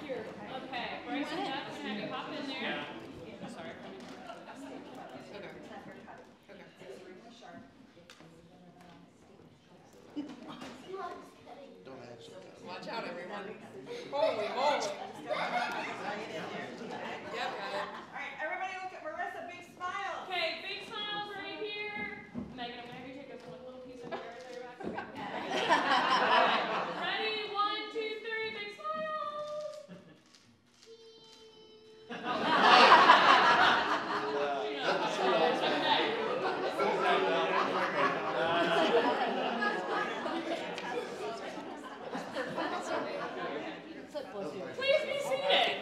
here. Okay, Bryce and Doug, we're gonna have you hop in there. Yeah. Sorry. Okay. Watch out, everyone. Holy moly. Yep, got it. All right, everybody look at Marissa, big smile. Okay, big smiles right here. Megan, I'm gonna have you take this one little piece of your back. Ready? 1, 2, 3, big smiles. Please be seated.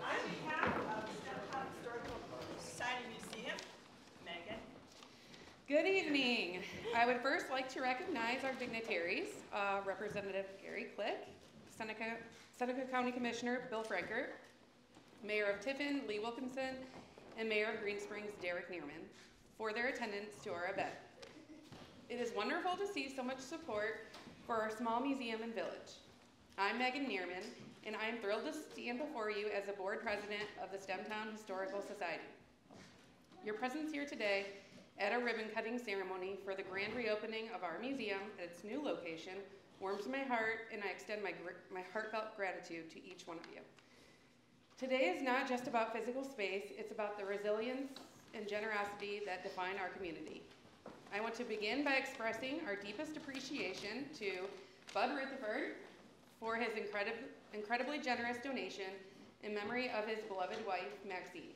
On behalf of Stemtown Historical Society Museum, Megan. Good evening. I would first like to recognize our dignitaries, Representative Gary Click, Seneca County Commissioner Bill Frankert, Mayor of Tiffin Lee Wilkinson, and Mayor of Green Springs Derek Nearman for their attendance to our event. It is wonderful to see so much support for our small museum and village. I'm Megan Nearman, and I am thrilled to stand before you as the board president of the Stemtown Historical Society. Your presence here today at a ribbon cutting ceremony for the grand reopening of our museum at its new location warms my heart, and I extend my heartfelt gratitude to each one of you. Today is not just about physical space, it's about the resilience and generosity that define our community. I want to begin by expressing our deepest appreciation to Bud Ruthford for his incredibly generous donation in memory of his beloved wife, Maxine.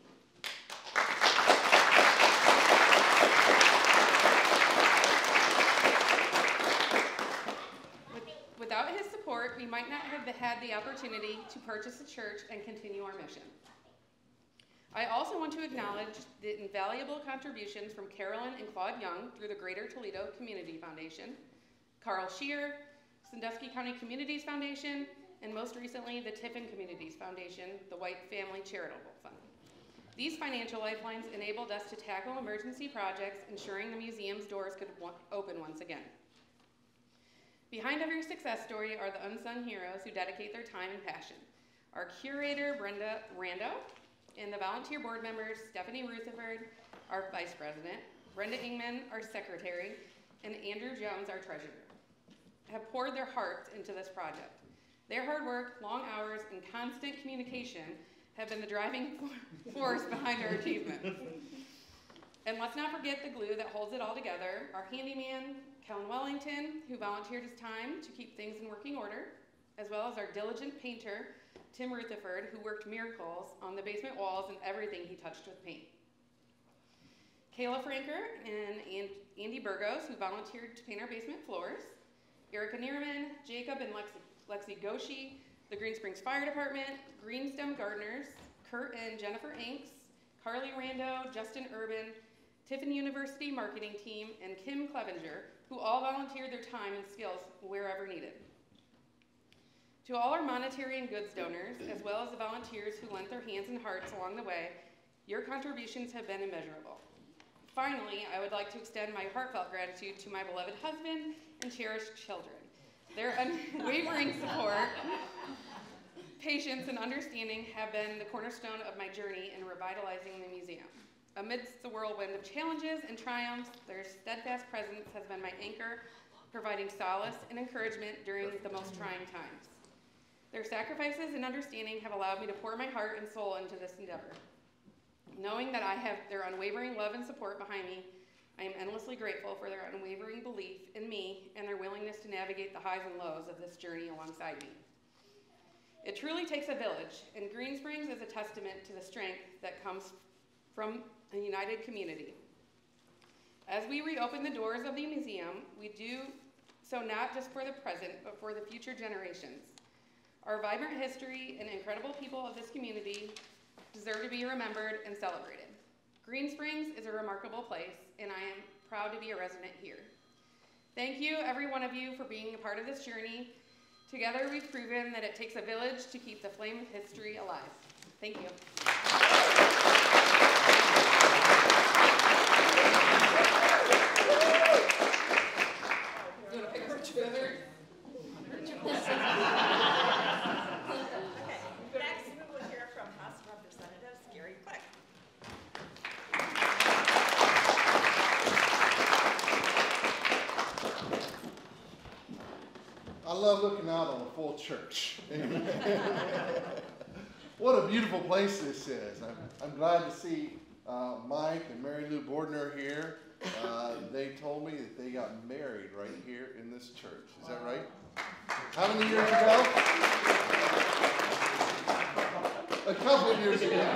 Without his support, we might not have had the opportunity to purchase a church and continue our mission. I also want to acknowledge the invaluable contributions from Carolyn and Claude Young through the Greater Toledo Community Foundation, Carl Scheer, Sandusky County Communities Foundation, and most recently, the Tiffin Communities Foundation, the White Family Charitable Fund. These financial lifelines enabled us to tackle emergency projects, ensuring the museum's doors could open once again. Behind every success story are the unsung heroes who dedicate their time and passion. Our curator, Brenda Rando, and the volunteer board members, Stephanie Rutherford, our vice president, Brenda Ingman, our secretary, and Andrew Jones, our treasurer, have poured their hearts into this project. Their hard work, long hours, and constant communication have been the driving force behind our achievement. And let's not forget the glue that holds it all together, our handyman, Kellen Wellington, who volunteered his time to keep things in working order, as well as our diligent painter, Tim Rutherford, who worked miracles on the basement walls and everything he touched with paint. Kayla Frankert and Andy Burgos, who volunteered to paint our basement floors, Erica Nearman, Jacob and Lexi Goshi, the Green Springs Fire Department, Greenstem Gardeners, Kurt and Jennifer Inks, Carly Rando, Justin Urban, Tiffin University Marketing Team, and Kim Clevenger, who all volunteered their time and skills wherever needed. To all our monetary and goods donors, as well as the volunteers who lent their hands and hearts along the way, your contributions have been immeasurable. Finally, I would like to extend my heartfelt gratitude to my beloved husband and cherished children. Their unwavering support, patience, and understanding have been the cornerstone of my journey in revitalizing the museum. Amidst the whirlwind of challenges and triumphs, their steadfast presence has been my anchor, providing solace and encouragement during the most trying times. Their sacrifices and understanding have allowed me to pour my heart and soul into this endeavor. Knowing that I have their unwavering love and support behind me, I am endlessly grateful for their unwavering belief in me and their willingness to navigate the highs and lows of this journey alongside me. It truly takes a village, and Green Springs is a testament to the strength that comes from a united community. As we reopen the doors of the museum, we do so not just for the present, but for the future generations. Our vibrant history and incredible people of this community deserve to be remembered and celebrated. Green Springs is a remarkable place, and I am proud to be a resident here. Thank you, every one of you, for being a part of this journey. Together, we've proven that it takes a village to keep the flame of history alive. Thank you. You want to pick a picture together? Next, we will hear from House of Representatives Gary Quick. I love looking out on a full church. What a beautiful place this is. I'm glad to see Mike and Mary Lou Bordner here. They told me that they got married right here in this church. Is that right? How many years ago? A couple of years ago.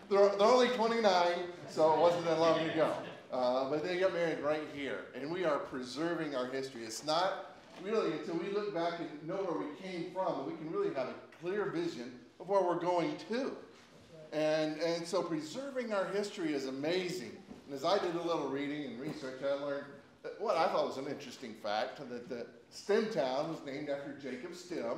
They're only 29, so it wasn't that long ago. But they got married right here, and we are preserving our history. It's not really until we look back and know where we came from that we can really have a clear vision of where we're going to. And so preserving our history is amazing. And as I did a little reading and research, I learned what I thought was an interesting fact, that Stemtown was named after Jacob Stem,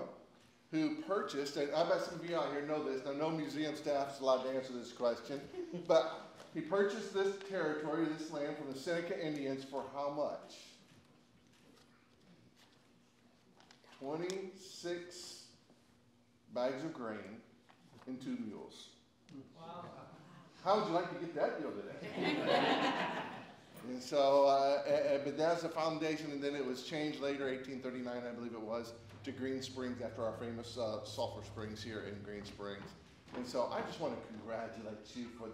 who purchased, and I bet some of you out here know this, now no museum staff is allowed to answer this question, but he purchased this territory, this land from the Seneca Indians for how much? 26 bags of grain and 2 mules. Wow. How would you like to get that deal today? And so, but that's the foundation, and then it was changed later, 1839, I believe it was, to Green Springs after our famous sulfur springs here in Green Springs. And so I just want to congratulate you for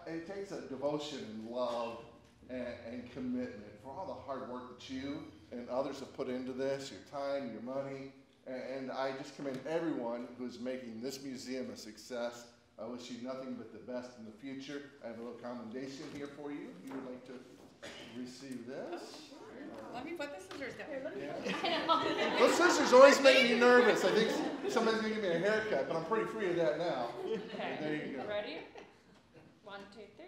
it takes a devotion and love and commitment for all the hard work that you and others have put into this, your time, your money, and I just commend everyone who's making this museum a success. I wish you nothing but the best in the future. I have a little commendation here for you. If you would like to receive this. Let me put the scissors down. Yeah. Those scissors always make me nervous. I think somebody's going to give me a haircut, but I'm pretty free of that now. Okay. There you go. Ready? 1, 2, 3.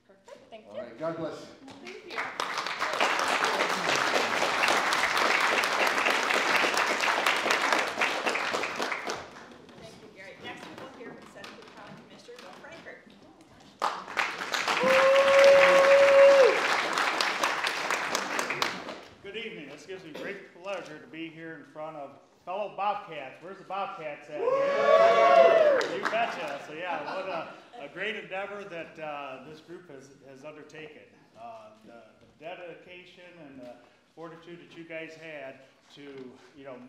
Perfect. Thank you. All right. God bless you. Thank you. Thank you, Gary. Next, we will hear from Seneca County Commissioner Frankart. Good evening. This gives me great pleasure to be here in front of fellow Bobcats. Where's the Bobcats at here? You betcha. So yeah, what a great endeavor that this group has undertaken. The dedication and the fortitude that you guys had to,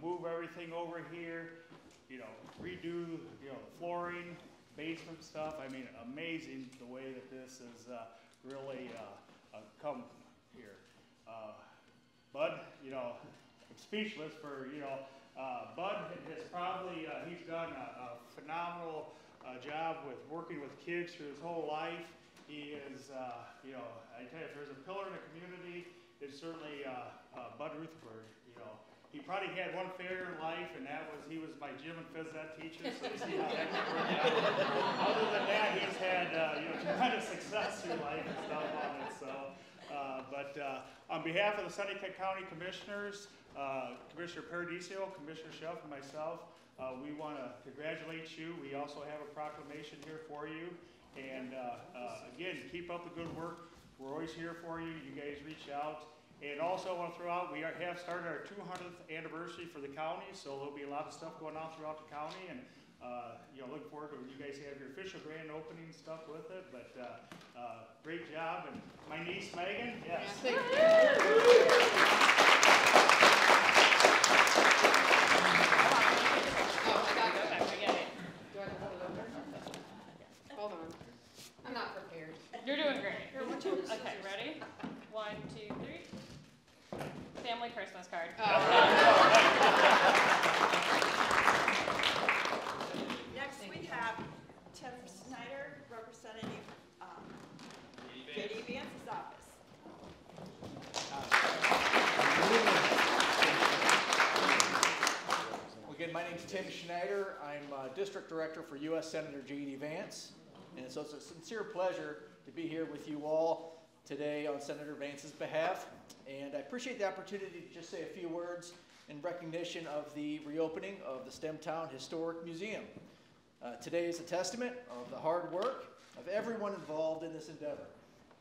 move everything over here, redo, the flooring, basement stuff. I mean, amazing the way that this has really come here. Bud, I'm speechless for, Bud has probably, he's done a phenomenal job with working with kids through his whole life. He is, I tell you, if there's a pillar in the community, it's certainly Bud Ruthford. He probably had one failure in life, and that was he was my gym and phys ed teacher, so you see how that can work out. Other than that, he's had, tremendous success through life and stuff on it, so. But on behalf of the Seneca County Commissioners, Commissioner Paradiso, Commissioner Shelf, and myself, we want to congratulate you. We also have a proclamation here for you. And again, keep up the good work. We're always here for you. You guys reach out. And also I want to throw out, we have started our 200th anniversary for the county, so there'll be a lot of stuff going on throughout the county. And looking forward to when you guys have your official grand opening stuff with it. But great job. And my niece, Megan, yes. Thank you. Hold on. I'm not prepared. You're doing great. Okay, ready? 1, 2, 3. Family Christmas card. Next, we have Tim Snyder, Representative J.D. Vance's office. Again, my name's Tim Schneider. I'm District Director for U.S. Senator J.D. Vance. And so it's a sincere pleasure to be here with you all. today on Senator Vance's behalf, and I appreciate the opportunity to just say a few words in recognition of the reopening of the Stemtown Historic Museum. Today is a testament of the hard work of everyone involved in this endeavor.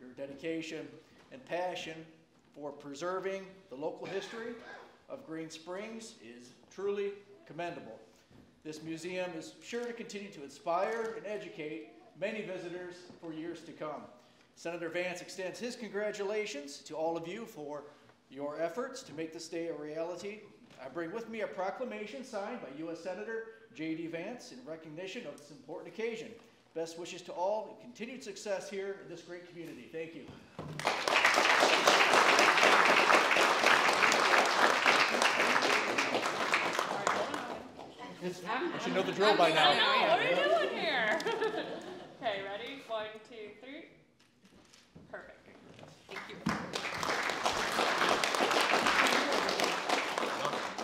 Your dedication and passion for preserving the local history of Green Springs is truly commendable. This museum is sure to continue to inspire and educate many visitors for years to come. Senator Vance extends his congratulations to all of you for your efforts to make this day a reality. I bring with me a proclamation signed by U.S. Senator J.D. Vance in recognition of this important occasion. Best wishes to all and continued success here in this great community. Thank you. I should know the drill by now. I know, what are you doing here? Okay, ready? 1, 2, 3. Perfect. Thank you.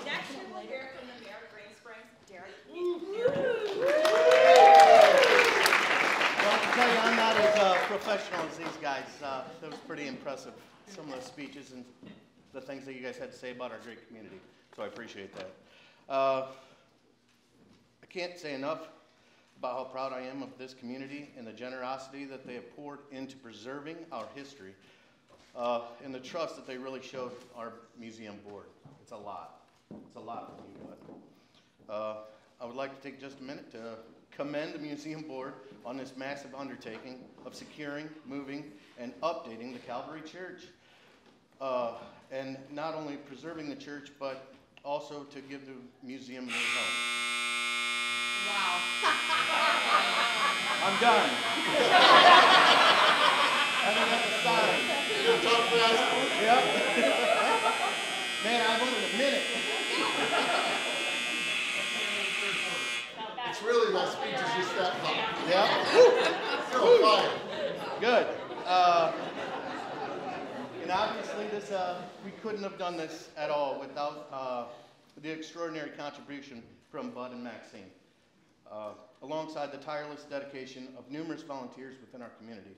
Next, we will hear from the mayor of Green Springs, Derek. Well, I can tell you, I'm not as professional as these guys. That was pretty impressive, some of the speeches and the things that you guys had to say about our great community. So I appreciate that. I can't say enough about how proud I am of this community and the generosity that they have poured into preserving our history and the trust that they really showed our museum board. It's a lot. It's a lot when you do it. I would like to take just a minute to commend the museum board on this massive undertaking of securing, moving, and updating the Calvary Church. And not only preserving the church, but also to give the museum a new home. Wow. I'm done. I don't have to sign. Yep. Man, I wanted a minute. It's really my speech is just that hot. Yep. You're on fire. Good. And obviously, this we couldn't have done this at all without the extraordinary contribution from Bud and Maxine, alongside the tireless dedication of numerous volunteers within our community.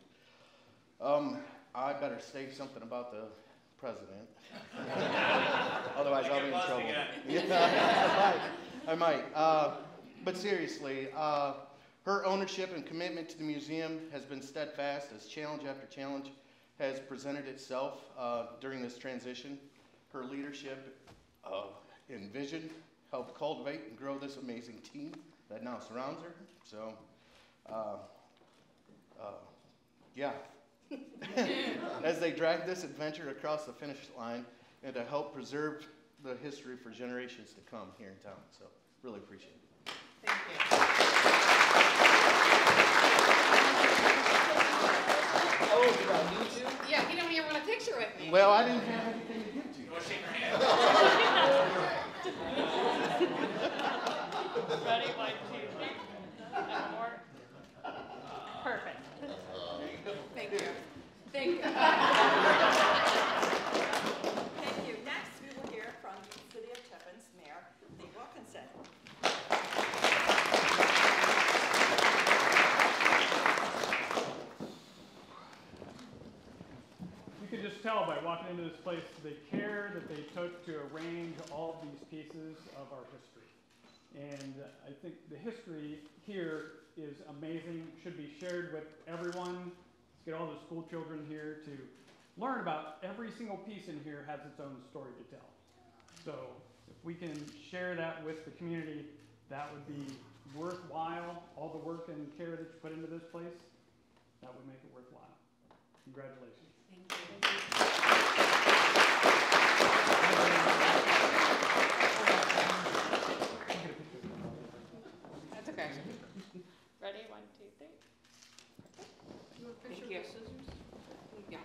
I better say something about the president. Otherwise, I'll be in trouble. Yeah, I might. But seriously, her ownership and commitment to the museum has been steadfast as challenge after challenge has presented itself during this transition. Her leadership and vision helped cultivate and grow this amazing team that now surrounds her. So, yeah. As they drag this adventure across the finish line and to help preserve the history for generations to come here in town. So, really appreciate it. Thank you. Oh, do I need to? Yeah, you don't even want a picture with me. Well, I didn't have anything to give to you. You want to shake her hand? Ready? 1, 2, 3. And more. Perfect. Thank you. Thank you. Thank you. Next, we will hear from the City of Tiffin's Mayor, Lee Wilkinson. You can just tell by walking into this place the care that they took to arrange all of these pieces of our history. And I think the history here is amazing, should be shared with everyone. Let's get all the school children here to learn about every single piece in here has its own story to tell. So if we can share that with the community, that would be worthwhile. All the work and care that you put into this place, that would make it worthwhile. Congratulations. That's okay. Ready? 1, 2, 3. Thank you. Yeah.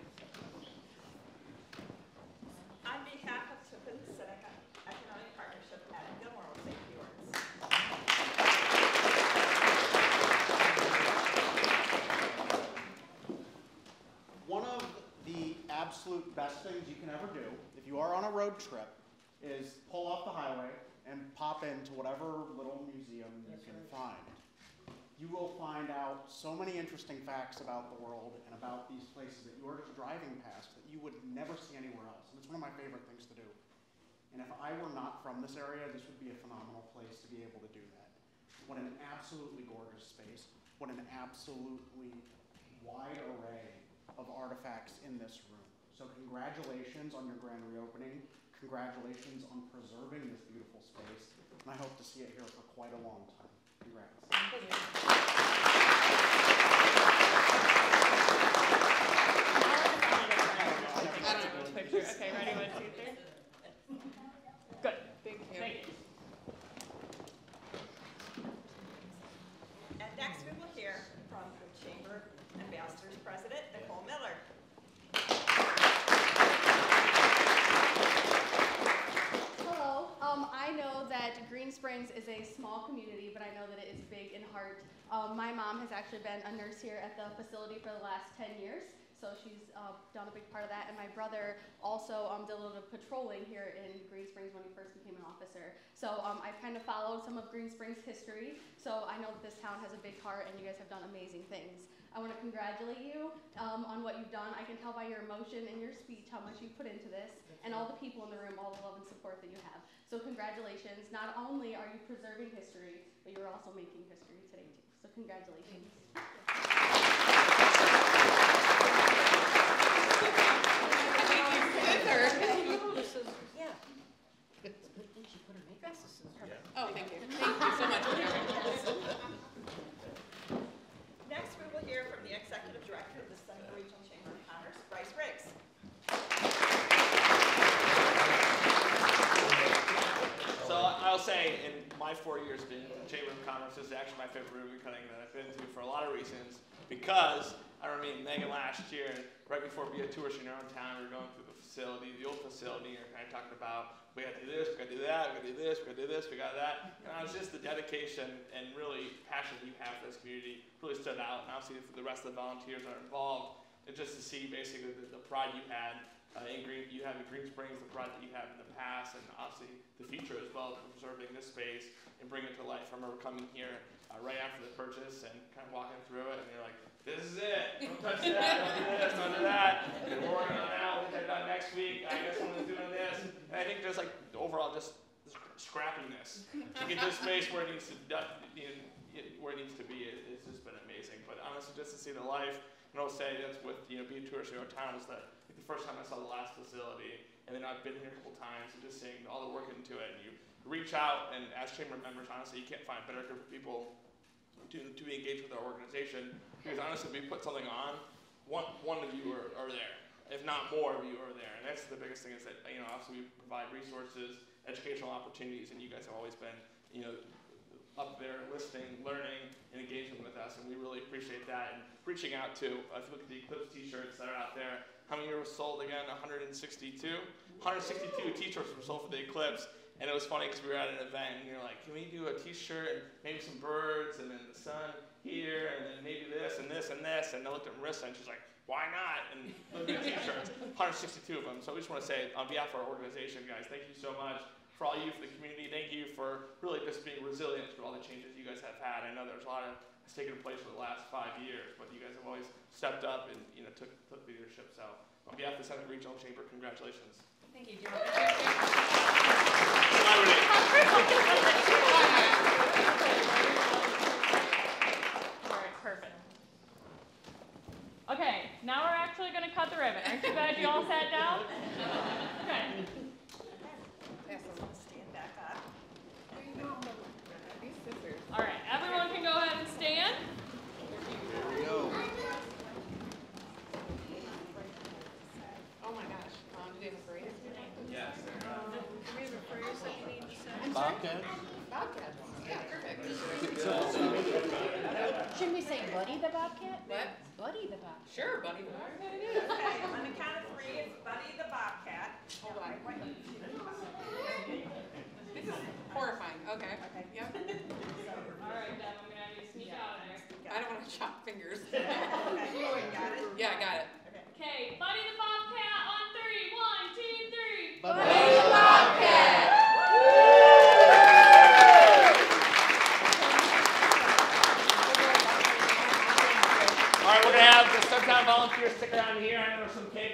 On behalf of Tiffin Seneca Economic Partnership, Adam Gilmore will say a few words. One of the absolute best things you can ever do, if you are on a road trip, is pull off the highway and pop into whatever little museum you can find. you will find out so many interesting facts about the world and about these places that you are just driving past that you would never see anywhere else. And it's one of my favorite things to do. And if I were not from this area, this would be a phenomenal place to be able to do that. What an absolutely gorgeous space. What an absolutely wide array of artifacts in this room. So congratulations on your grand reopening. Congratulations on preserving this beautiful space. And I hope to see it here for quite a long time. Congrats. Thank you. Picture. Okay, ready? 1, 2, 3. Good. Thank you. Thank you. And next we will hear from the Chamber Ambassador's President, Nicole Miller. Hello. I know that Green Springs is a small community, but I know that it is big in heart. My mom has actually been a nurse here at the facility for the last 10 years, so she's done a big part of that. And my brother also did a little bit of patrolling here in Green Springs when he first became an officer. So I've kind of followed some of Green Springs' history, so I know that this town has a big heart, and you guys have done amazing things. I want to congratulate you on what you've done. I can tell by your emotion and your speech how much you put into this, and all the people in the room, all the love and support that you have. So congratulations. Not only are you preserving history, but you're also making history today too. So congratulations. Oh, thank you. Thank you so much. Next we will hear from the Executive Director of the Seneca Regional Chamber of Commerce, Bryce Riggs. So I'll say in my 4 years being in the Chamber of Commerce, this is actually my favorite ribbon cutting that I've been to for a lot of reasons. Because I remember meeting Megan last year, and right before we had tours in our own town, we were going through the facility, the old facility, and kind of talking about, we got to do this, we got to do that, we got to do this, we got to do this, we got that. And I was just the dedication and really passion you have for this community really stood out. And obviously for the rest of the volunteers that are involved, and just to see basically the pride you had in Green Springs, the pride that you have in the past, and obviously the future as well, preserving this space and bringing it to life. I remember coming here right after the purchase and kind of walking through it, and you're like, this is it. Don't touch that. Don't do this. Don't do that. And we're working on that. We'll get that done next week. I guess someone's doing this. And I think there's like overall just scrappiness to get this space where it needs to be. It's just been amazing. But honestly, just to see the life, and I'll say that's with being tourists in our town was that the first time I saw the last facility, and then I've been here a couple times and just seeing all the work into it. And you reach out, and as chamber members, honestly, you can't find a better group of people to be engaged with our organization. Because honestly, if we put something on, one of you are there. If not more of you are there. And that's the biggest thing is that, obviously we provide resources, educational opportunities, and you guys have always been, up there listening, learning, and engaging with us. And we really appreciate that. And reaching out to, if you look at the Eclipse t-shirts that are out there, how many were sold again? 162? 162 t-shirts were sold for the Eclipse. And it was funny because we were at an event and you're like, can we do a t-shirt and maybe some birds and then the sun here and then maybe this and this and this. And I looked at Marissa and she's like, why not? And look at the t-shirts, 162 of them. So we just want to say on behalf of our organization, guys, thank you so much for all you for the community. Thank you for really just being resilient through all the changes you guys have had. I know there's a lot of has taken place for the last 5 years, but you guys have always stepped up and took leadership. So on behalf of the Seneca Regional Chamber, congratulations. Thank you, Joe. Alright, perfect. Okay, now we're actually going to cut the ribbon. Aren't you glad you all sat down? Okay. Stand back up. Alright, everyone can go ahead and stand. There we go. Oh my gosh. Do they have a phrase? Yes. Do we have a phrase that you need to say? Bobcat. Bobcat. Yeah, perfect. Should we say Buddy the Bobcat? What? Buddy the Bobcat. Sure, Buddy the Bobcat it is. Okay, on the count of 3, it's Buddy the Bobcat. Hold on. This is horrifying. Okay. Yep. Alright, Deb, I'm going to have you sneak out of there. I don't want to chop fingers. Okay, got it? Yeah, I got it. Okay, Buddy the Bobcat on 3. 1, 2, 3. Buddy the Bobcat. Stemtown volunteers stick around here. I know there's some cake.